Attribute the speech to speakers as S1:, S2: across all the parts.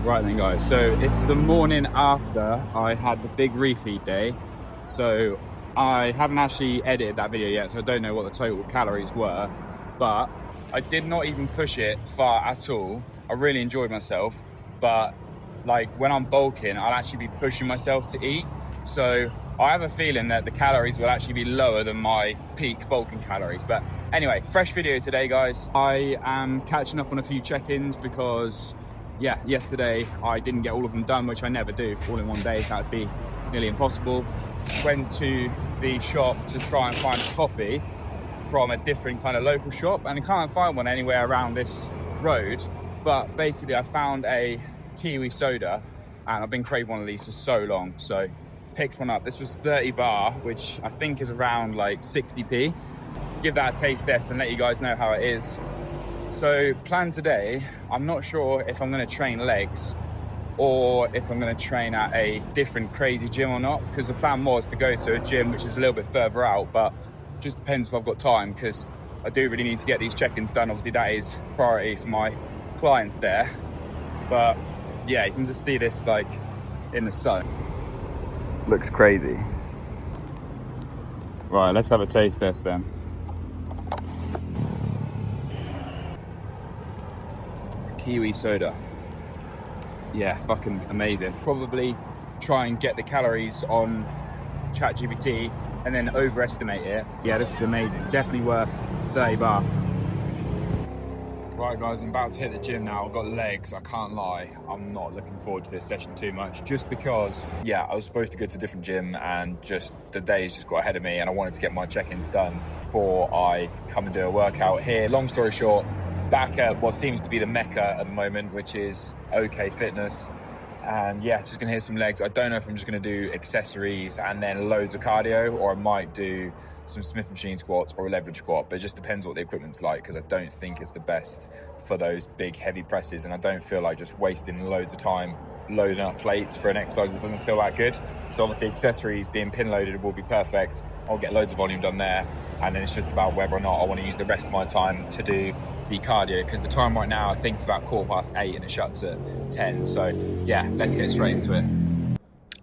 S1: Right then guys, so it's the morning after I had the big refeed day. So I haven't actually edited that video yet, so I don't know what the total calories were, but I did not even push it far at all. I really enjoyed myself, but like when I'm bulking, I'll actually be pushing myself to eat. So I have a feeling that the calories will actually be lower than my peak bulking calories. But anyway, fresh video today guys. I am catching up on a few check-ins because yeah, yesterday I didn't get all of them done, which I never do all in one day. That would be nearly impossible. Went to the shop to try and find a coffee from a different kind of local shop, and I can't find one anywhere around this road. But basically I found a kiwi soda, and I've been craving one of these for so long, so picked one up. This was 30 bar, which I think is around like 60p. Give that a taste test and let you guys know how it is. So plan today, I'm not sure if I'm going to train legs or if I'm going to train at a different crazy gym or not, because the plan was to go to a gym which is a little bit further out, but just depends if I've got time, because I do really need to get these check-ins done. Obviously that is priority for my clients there. But yeah, you can just see this like in the sun. Looks crazy. Right, let's have a taste test then. Kiwi soda. Yeah, fucking amazing. Probably try and get the calories on ChatGPT and then overestimate it. Yeah, this is amazing. Definitely worth 30 bar. Right guys, I'm about to hit the gym now. I've got legs, I can't lie. I'm not looking forward to this session too much, just because, yeah, I was supposed to go to a different gym and just the days just got ahead of me, and I wanted to get my check-ins done before I come and do a workout here. Long story short, back at what seems to be the mecca at the moment, which is OK Fitness. And yeah, just gonna hit some legs. I don't know if I'm just gonna do accessories and then loads of cardio, or I might do some Smith machine squats or a leverage squat, but it just depends what the equipment's like, because I don't think it's the best for those big heavy presses, and I don't feel like just wasting loads of time loading up plates for an exercise that doesn't feel that good. So obviously accessories being pin loaded will be perfect. I'll get loads of volume done there, and then it's just about whether or not I want to use the rest of my time to do the cardio, because the time right now I think it's about 8:15 and it shuts at 10. So yeah, let's get straight into it.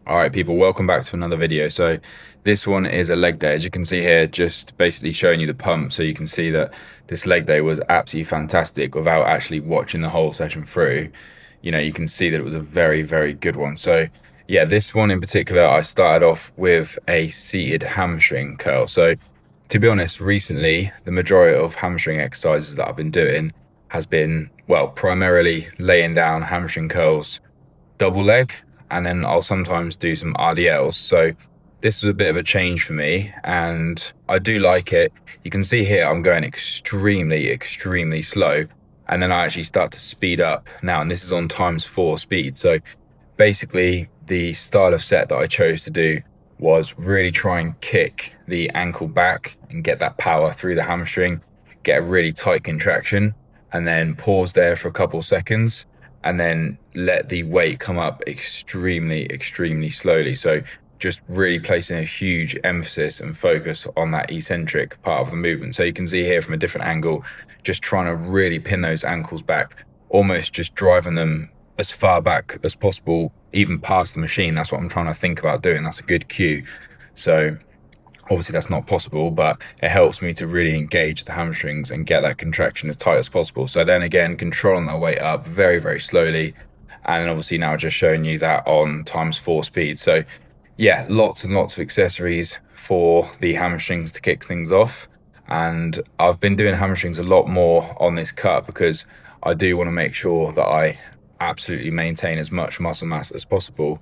S1: All right people, welcome back to another video. So this one is a leg day. As you can see here, just basically showing you the pump, so you can see that this leg day was absolutely fantastic without actually watching the whole session through. You know, you can see that it was a very, very good one. So yeah, this one in particular, I started off with a seated hamstring curl. So to be honest, recently the majority of hamstring exercises that I've been doing has been, well, primarily laying down hamstring curls, double leg, and then I'll sometimes do some RDLs. So this was a bit of a change for me, and I do like it. You can see here I'm going extremely, extremely slow, and then I actually start to speed up now, and this is on ×4 speed. So basically the style of set that I chose to do was really try and kick the ankle back and get that power through the hamstring, get a really tight contraction, and then pause there for a couple seconds, and then let the weight come up extremely, extremely slowly. So just really placing a huge emphasis and focus on that eccentric part of the movement. So you can see here from a different angle, just trying to really pin those ankles back, almost just driving them as far back as possible, even past the machine. That's what I'm trying to think about doing. That's a good cue. So obviously that's not possible, but it helps me to really engage the hamstrings and get that contraction as tight as possible. So then again, controlling that weight up very, very slowly. And obviously now just showing you that on ×4 speed. So yeah, lots and lots of accessories for the hamstrings to kick things off. And I've been doing hamstrings a lot more on this cut, because I do want to make sure that I absolutely maintain as much muscle mass as possible,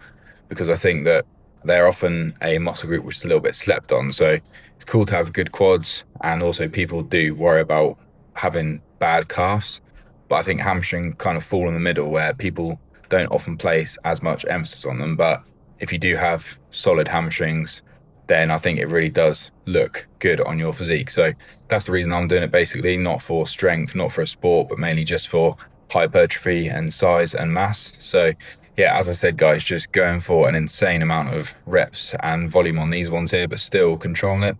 S1: because I think that they're often a muscle group which is a little bit slept on. So it's cool to have good quads, and also people do worry about having bad calves, but I think hamstring kind of fall in the middle, where people don't often place as much emphasis on them. But if you do have solid hamstrings, then I think it really does look good on your physique. So that's the reason I'm doing it, basically, not for strength, not for a sport, but mainly just for hypertrophy and size and mass. So yeah, as I said guys, just going for an insane amount of reps and volume on these ones here, but still controlling it.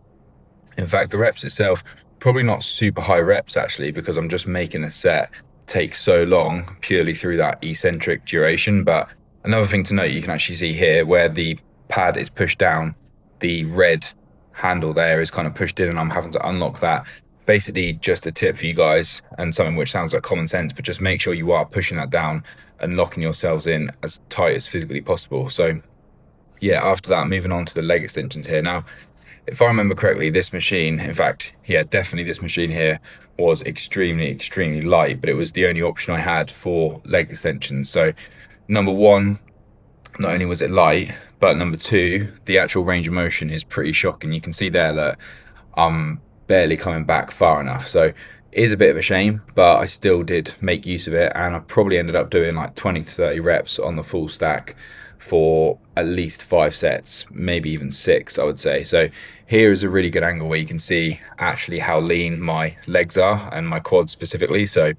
S1: In fact, the reps itself, probably not super high reps actually, because I'm just making a set take so long purely through that eccentric duration. But another thing to note, you can actually see here where the pad is pushed down, the red handle there is kind of pushed in, and I'm having to unlock that. Basically, just a tip for you guys, and something which sounds like common sense, but just make sure you are pushing that down and locking yourselves in as tight as physically possible. So yeah, after that, moving on to the leg extensions here. Now, if I remember correctly, this machine, in fact, yeah, definitely this machine here was extremely light, but it was the only option I had for leg extensions. So number one, not only was it light, but number two, the actual range of motion is pretty shocking. You can see there that I'm barely coming back far enough. So it is a bit of a shame, but I still did make use of it, and I probably ended up doing like 20 to 30 reps on the full stack for at least 5 sets, maybe even 6, I would say. So here is a really good angle where you can see actually how lean my legs are and my quads specifically. So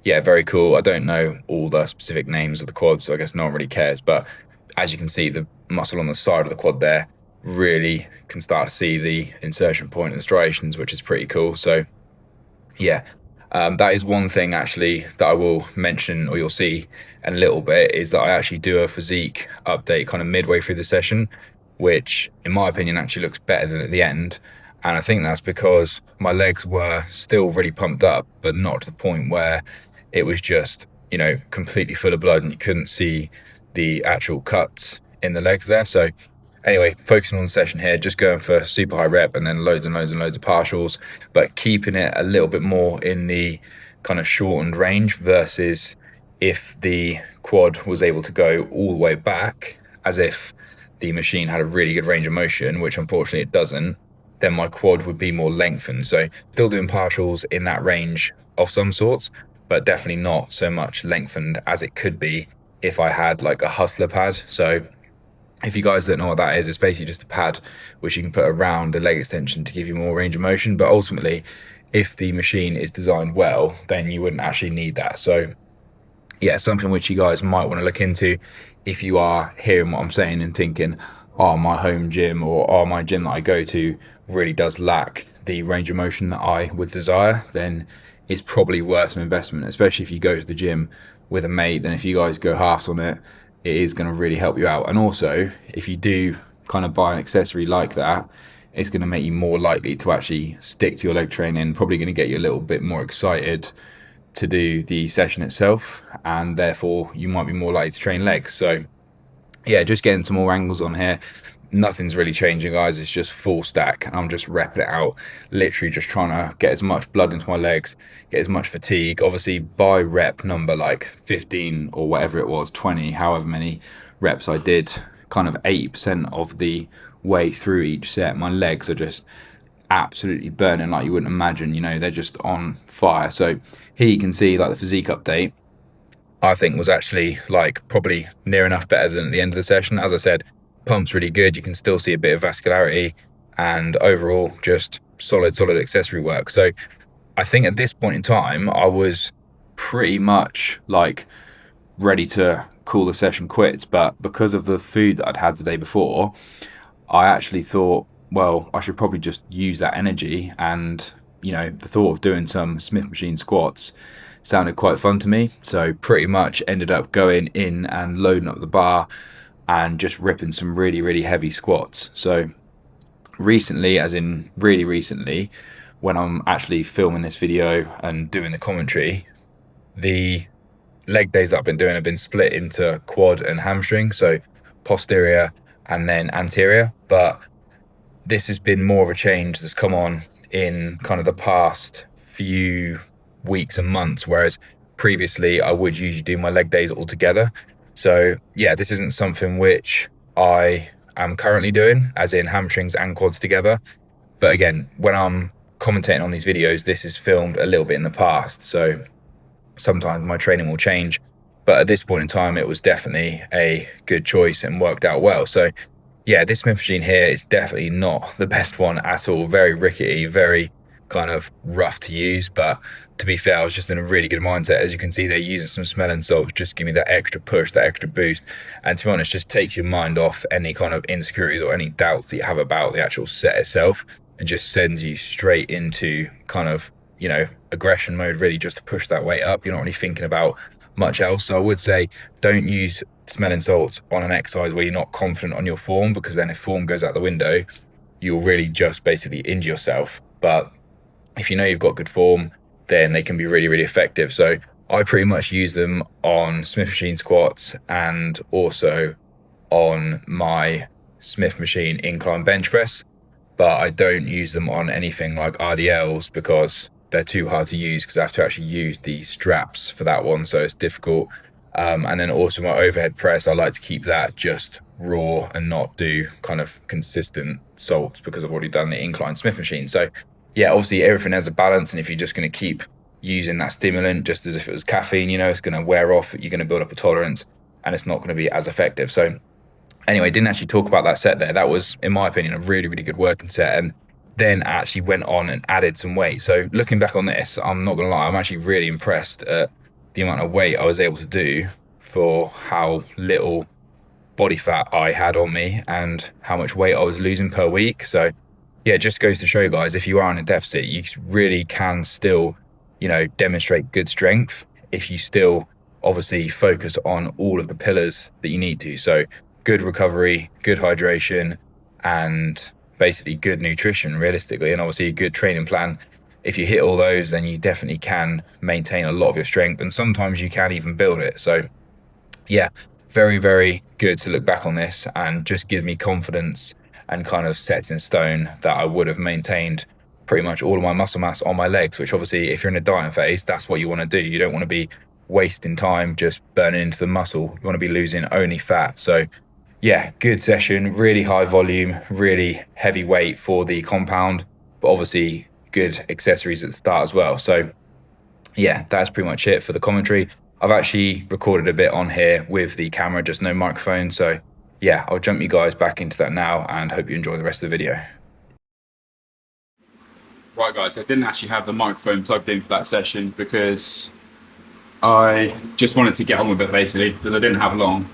S1: yeah, very cool. I don't know all the specific names of the quads, so I guess no one really cares, but as you can see, the muscle on the side of the quad there really can start to see the insertion point and the striations, which is pretty cool. So yeah, that is one thing actually that I will mention, or you'll see in a little bit, is that I actually do a physique update kind of midway through the session, which in my opinion actually looks better than at the end. And I think that's because my legs were still really pumped up, but not to the point where it was just, you know, completely full of blood and you couldn't see the actual cuts in the legs there. So anyway, focusing on the session here, just going for super high rep and then loads of partials, but keeping it a little bit more in the kind of shortened range, versus if the quad was able to go all the way back, as if the machine had a really good range of motion, which unfortunately it doesn't, then my quad would be more lengthened. So still doing partials in that range of some sorts, but definitely not so much lengthened as it could be if I had like a hustler pad. So if you guys don't know what that is, it's basically just a pad which you can put around the leg extension to give you more range of motion. But ultimately, if the machine is designed well, then you wouldn't actually need that. So yeah, something which you guys might want to look into if you are hearing what I'm saying and thinking, oh, my home gym or oh, my gym that I go to really does lack the range of motion that I would desire, then it's probably worth an investment, especially if you go to the gym with a mate. Then if you guys go halves on it, it is going to really help you out. And also, if you do kind of buy an accessory like that, it's going to make you more likely to actually stick to your leg training, probably going to get you a little bit more excited to do the session itself, and therefore you might be more likely to train legs. So yeah, just getting some more angles on here. Nothing's really changing, guys. It's just full stack. I'm just repping it out, literally just trying to get as much blood into my legs, get as much fatigue. Obviously by rep number like 15 or whatever it was, 20, however many reps I did, kind of 80% of the way through each set, my legs are just absolutely burning like you wouldn't imagine. You know, they're just on fire. So here you can see like the physique update, I think was actually like probably near enough better than at the end of the session. As I said, pump's really good. You can still see a bit of vascularity, and overall just solid accessory work. So I think at this point in time, I was pretty much like ready to call the session quits. But because of the food that I'd had the day before, I actually thought, well, I should probably just use that energy. And, you know, the thought of doing some Smith machine squats sounded quite fun to me. So pretty much ended up going in and loading up the bar and just ripping some really heavy squats. So recently, as in really recently, when I'm actually filming this video and doing the commentary, the leg days that I've been doing have been split into quad and hamstring, so posterior and then anterior. But this has been more of a change that's come on in kind of the past few weeks and months, whereas previously I would usually do my leg days all together. So yeah, this isn't something which I am currently doing, as in hamstrings and quads together. But again, when I'm commentating on these videos, this is filmed a little bit in the past, so sometimes my training will change. But at this point in time, it was definitely a good choice and worked out well. So yeah, this Smith machine here is definitely not the best one at all. Very rickety, very kind of rough to use. But to be fair, I was just in a really good mindset. As you can see, they're using some smelling salts, just give me that extra push, that extra boost. And to be honest, just takes your mind off any kind of insecurities or any doubts that you have about the actual set itself, and just sends you straight into kind of you know, aggression mode really, just to push that weight up. You're not really thinking about much else. So I would say don't use smelling salts on an exercise where you're not confident on your form, because then if form goes out the window, you'll really just basically injure yourself. But if you know you've got good form, then they can be really, really effective. So I pretty much use them on Smith machine squats and also on my Smith machine incline bench press, but I don't use them on anything like RDLs because they're too hard to use, because I have to actually use the straps for that one, so it's difficult. And then also my overhead press, I like to keep that just raw and not do kind of consistent salts, because I've already done the incline Smith machine. So yeah, obviously everything has a balance, and if you're just going to keep using that stimulant just as if it was caffeine, you know, it's going to wear off, you're going to build up a tolerance, and it's not going to be as effective. So anyway, didn't actually talk about that set there. That was, in my opinion, a really, really good working set. And then actually went on and added some weight. So looking back on this, I'm not going to lie, I'm actually really impressed at the amount of weight I was able to do for how little body fat I had on me and how much weight I was losing per week. So yeah, it just goes to show you guys, if you are in a deficit, you really can still, you know, demonstrate good strength if you still obviously focus on all of the pillars that you need to. So good recovery, good hydration, and basically good nutrition realistically, and obviously a good training plan. If you hit all those, then you definitely can maintain a lot of your strength, and sometimes you can even build it. So yeah, very, very good to look back on this, and just give me confidence and kind of sets in stone that I would have maintained pretty much all of my muscle mass on my legs, which obviously if you're in a dieting phase, that's what you want to do. You don't want to be wasting time just burning into the muscle. You want to be losing only fat. So yeah, good session, really high volume, really heavy weight for the compound, but obviously good accessories at the start as well. So yeah, that's pretty much it for the commentary. I've actually recorded a bit on here with the camera, just no microphone. So yeah, I'll jump you guys back into that now and hope you enjoy the rest of the video. Right guys, I didn't actually have the microphone plugged in for that session because I just wanted to get on with it basically, because I didn't have long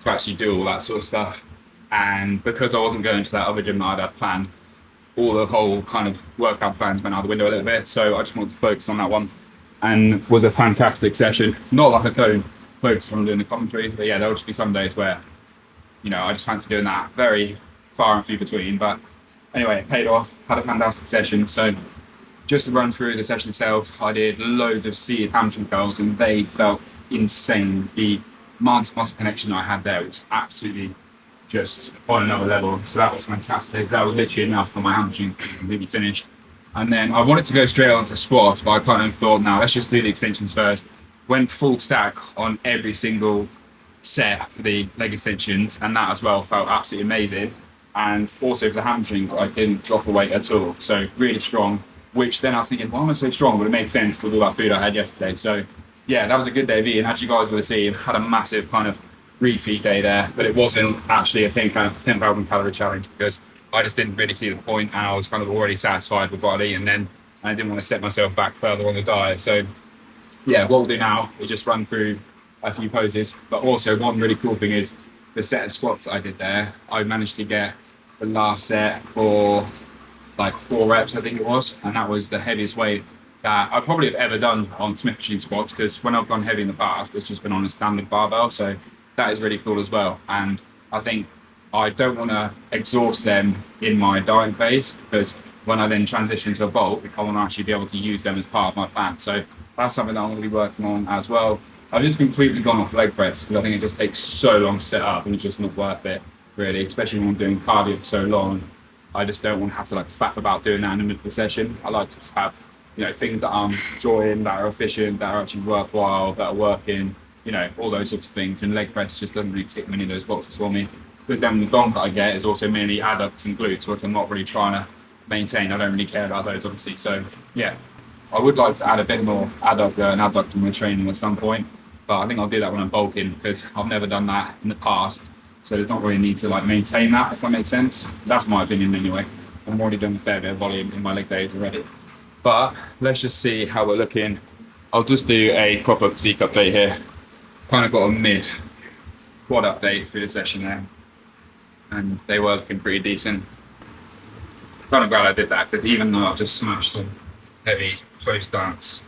S1: to actually do all that sort of stuff. And because I wasn't going to that other gym that I'd had planned, all the whole kind of workout plans went out the window a little bit. So I just wanted to focus on that one, and was a fantastic session. Not like I don't focus on doing the commentaries, but yeah, there'll just be some days where, you know, I just fancy doing that. Very far and few between, but anyway, it paid off. Had a fantastic session. So just to run through the session itself, I did loads of seated hamstring curls, and they felt insane. The amount of muscle connection I had there was absolutely just on another level. So that was fantastic. That was literally enough for my hamstring to be completely finished. And then I wanted to go straight onto squats, but I kind of thought, now let's just do the extensions first. Went full stack on every single set for the leg extensions, and that as well felt absolutely amazing. And also for the hamstrings, I didn't drop a weight at all. So really strong, which then I was thinking, why am I so strong? But it makes sense to all that food I had yesterday. So yeah, that was a good day of eating. As you guys would have seen, had a massive kind of refeed day there, but it wasn't actually a 10,000 calorie challenge, because I just didn't really see the point, and I was kind of already satisfied with what I'd eaten then, and I didn't want to set myself back further on the diet. So yeah, what we'll do now is just run through a few poses. But also one really cool thing is the set of squats that I did there, I managed to get the last set for like 4 reps, I think it was, and that was the heaviest weight that I probably have ever done on Smith machine squats, because when I've gone heavy in the past, it's just been on a standard barbell. So that is really cool as well. And I think I don't want to exhaust them in my dieting phase, because when I then transition to a bulk, I want to actually be able to use them as part of my plan. So that's something that I'm going to be working on as well. I've just completely gone off leg press, because I think it just takes so long to set up, and it's just not worth it really, especially when I'm doing cardio for so long. I just don't want to have to like faff about doing that in the middle of the session. I like to just have, you know, things that I'm enjoying, that are efficient, that are actually worthwhile, that are working, you know, all those sorts of things. And leg press just doesn't really tick many of those boxes for me, because then the DOM that I get is also mainly adducts and glutes, which I'm not really trying to maintain. I don't really care about those, obviously. So yeah, I would like to add a bit more adductor and abductor in my training at some point, but I think I'll do that when I'm bulking, because I've never done that in the past. So there's not really a need to like maintain that, if that makes sense. That's my opinion anyway. I'm already done a fair bit of volume in my leg days already. But let's just see how we're looking. I'll just do a proper physique update here. Kind of got a mid quad update through the session there, and they were looking pretty decent. Kind of glad I did that, because even though I've just smashed some heavy both stance,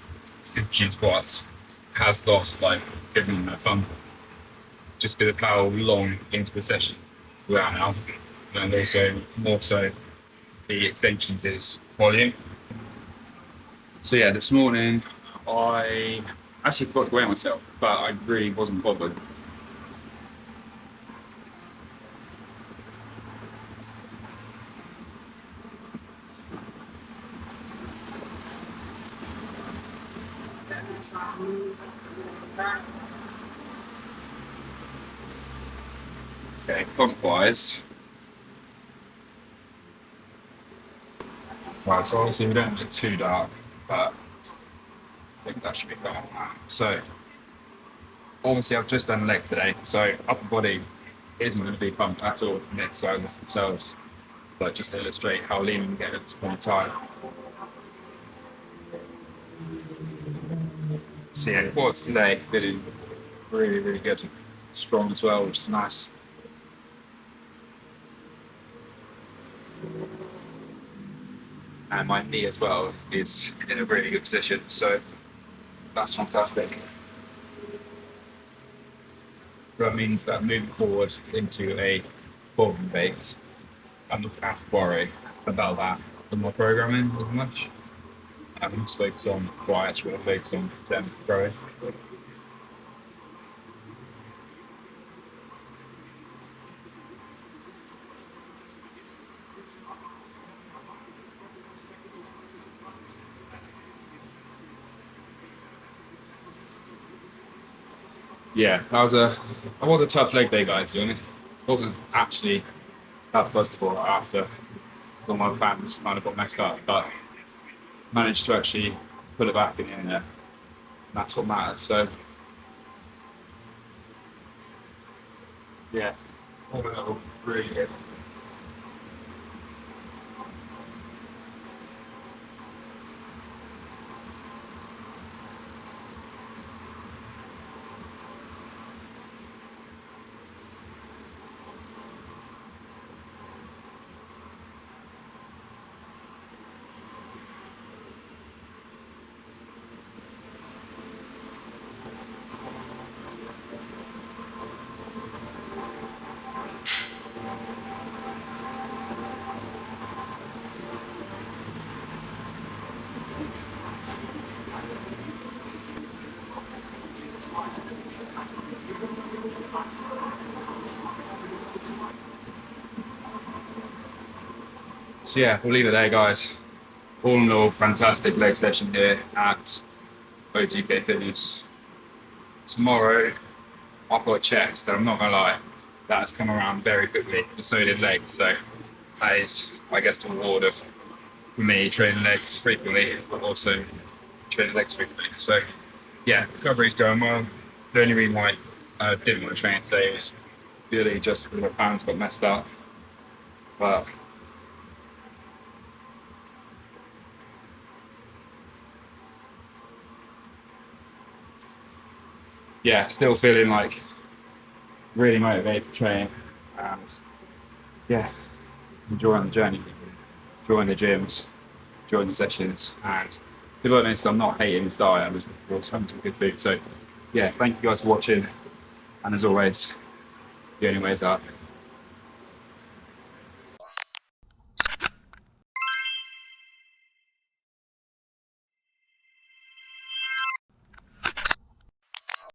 S1: stiff chin squats, has lost like giving me a thumb. Just because of how long into the session we are now, and also more so the extensions is volume. So yeah, this morning I actually forgot to weigh myself, but I really wasn't bothered. Okay, clockwise. Right, so obviously we don't get too dark, but I think that should be fine. So, obviously I've just done legs today, so upper body isn't going to be pumped at all from the exercises themselves, but just to illustrate how lean we can get at this point in time. So yeah, quads today feeling really, really good, strong as well, which is nice. And my knee as well is in a really good position, so that's fantastic. That means that moving forward into a bottom base, I'm not as worried about that in my programming as much. I'm just focused on what I actually want to focus on in terms of growing. Yeah, that was a tough leg day, guys, to be honest. It wasn't actually that first of all after all my plans kind of got messed up, but managed to actually put it back in there. And that's what matters. So yeah, all in all, really good. So yeah, we'll leave it there, guys. All in all, fantastic leg session here at KOH Fitness. Tomorrow, I've got chest, and I'm not gonna lie, that's come around very quickly. But so did legs, so that is, I guess, the reward of for me training legs frequently, but also training legs frequently. So yeah, recovery's going well. The only reason why I didn't want to train today was purely just because my plans got messed up. But yeah, still feeling like really motivated for training, and yeah, enjoying the journey, enjoying the gyms, enjoying the sessions, and to be honest, I'm not hating this diet. I'm just looking for some good food. So yeah, thank you guys for watching, and as always, the only way is up.